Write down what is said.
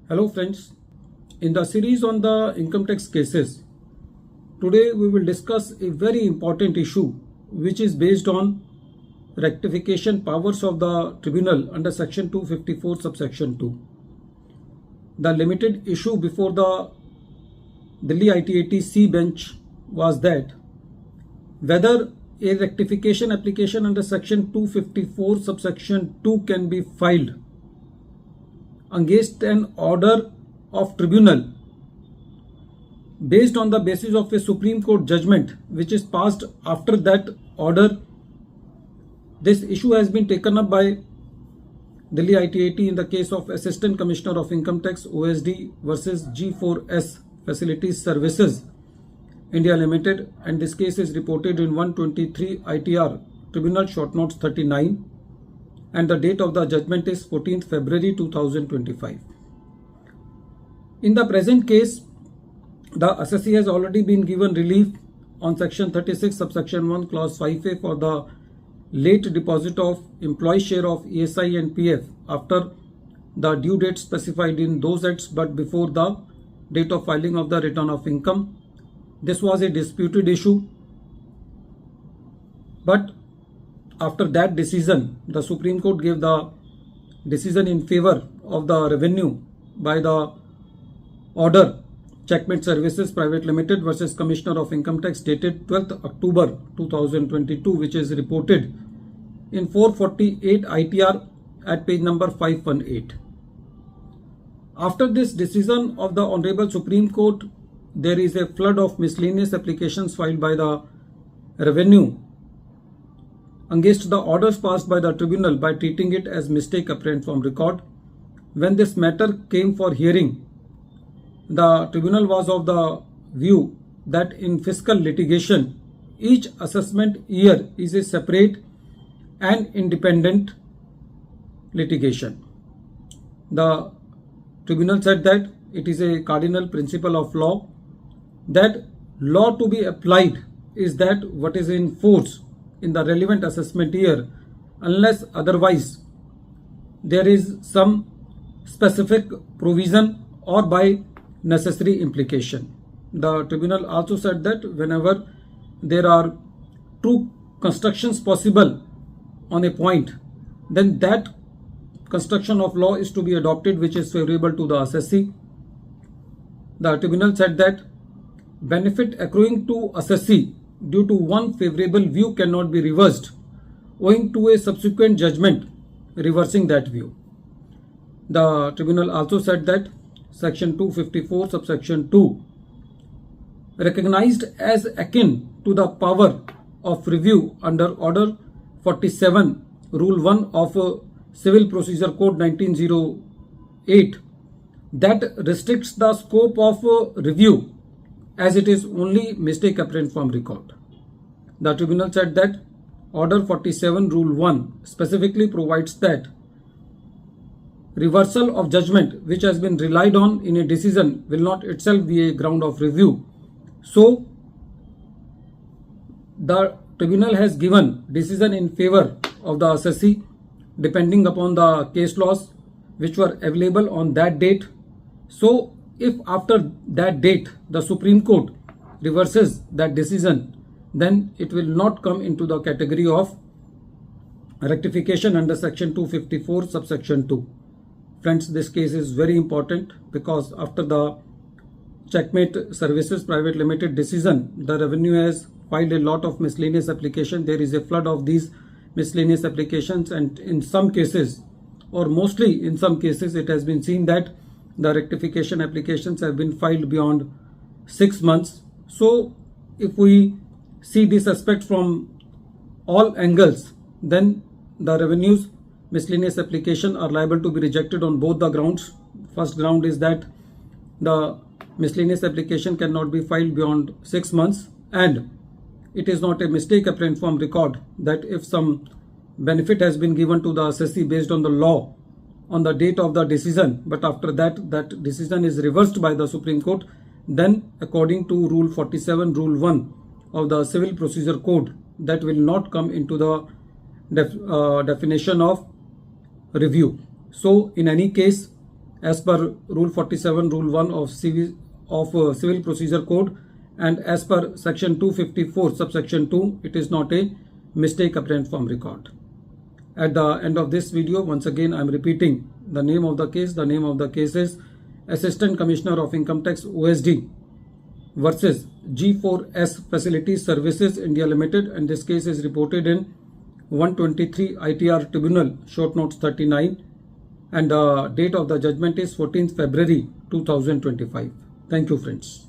Hello friends, in the series on the income tax cases, today we will discuss a very important issue which is based on rectification powers of the tribunal under section 254 subsection 2. The limited issue before the Delhi ITAT-C bench was that whether a rectification application under section 254 subsection 2 can be filed against an order of tribunal based on the basis of a Supreme Court judgment which is passed after that order. This issue has been taken up by Delhi ITAT in the case of Assistant Commissioner of Income Tax OSD versus G4S Facilities Services India Limited, and this case is reported in 123 ITR Tribunal Short Notes 39, and the date of the judgment is 14th February 2025. In the present case, the assessee has already been given relief on section 36 subsection 1 clause 5A for the late deposit of employee share of ESI and PF after the due date specified in those acts but before the date of filing of the return of income. This was a disputed issue, but after that decision, the Supreme Court gave the decision in favor of the revenue by the order Checkmate Services Private Limited versus Commissioner of Income Tax dated 12th October 2022, which is reported in 448 ITR at page number 518. After this decision of the Honorable Supreme Court, there is a flood of miscellaneous applications filed by the revenue against the orders passed by the tribunal by treating it as mistake apparent from record. When this matter came for hearing, the tribunal was of the view that in fiscal litigation, each assessment year is a separate and independent litigation. The tribunal said that it is a cardinal principle of law that law to be applied is that what is in force in the relevant assessment year, unless otherwise there is some specific provision or by necessary implication. The tribunal also said that whenever there are two constructions possible on a point, then that construction of law is to be adopted which is favorable to the assessee. The tribunal said that benefit accruing to assessee due to one favorable view cannot be reversed owing to a subsequent judgment reversing that view. The tribunal also said that section 254 subsection 2 recognized as akin to the power of review under order 47 rule 1 of Civil Procedure Code 1908 that restricts the scope of review as it is only mistake apparent from record. The tribunal said that order 47 rule 1 specifically provides that reversal of judgment which has been relied on in a decision will not itself be a ground of review. So the tribunal has given decision in favor of the assessee depending upon the case laws which were available on that date. So if after that date the Supreme Court reverses that decision, then it will not come into the category of rectification under section 254 subsection 2. Friends, this case is very important because after the Checkmate Services Private Limited decision, the revenue has filed a lot of miscellaneous application. There is a flood of these miscellaneous applications, and in some cases, or mostly in some cases, it has been seen that the rectification applications have been filed beyond 6 months. So if we see this aspect from all angles, then the revenues miscellaneous application are liable to be rejected on both the grounds. First ground is that the miscellaneous application cannot be filed beyond 6 months, and it is not a mistake apparent from record that if some benefit has been given to the assessee based on the law on the date of the decision, but after that decision is reversed by the Supreme Court, then according to rule 47 rule 1 of the Civil Procedure Code, that will not come into the definition of review. So in any case, as per Rule 47, Rule 1 of Civil Procedure Code, and as per Section 254, subsection 2, it is not a mistake apparent from record. At the end of this video, once again I am repeating the name of the case. The name of the case is Assistant Commissioner of Income Tax OSD versus G4S Facilities Services India Limited, and this case is reported in 123 ITR Tribunal, short notes 39, and the date of the judgment is 14th February 2025. Thank you, friends.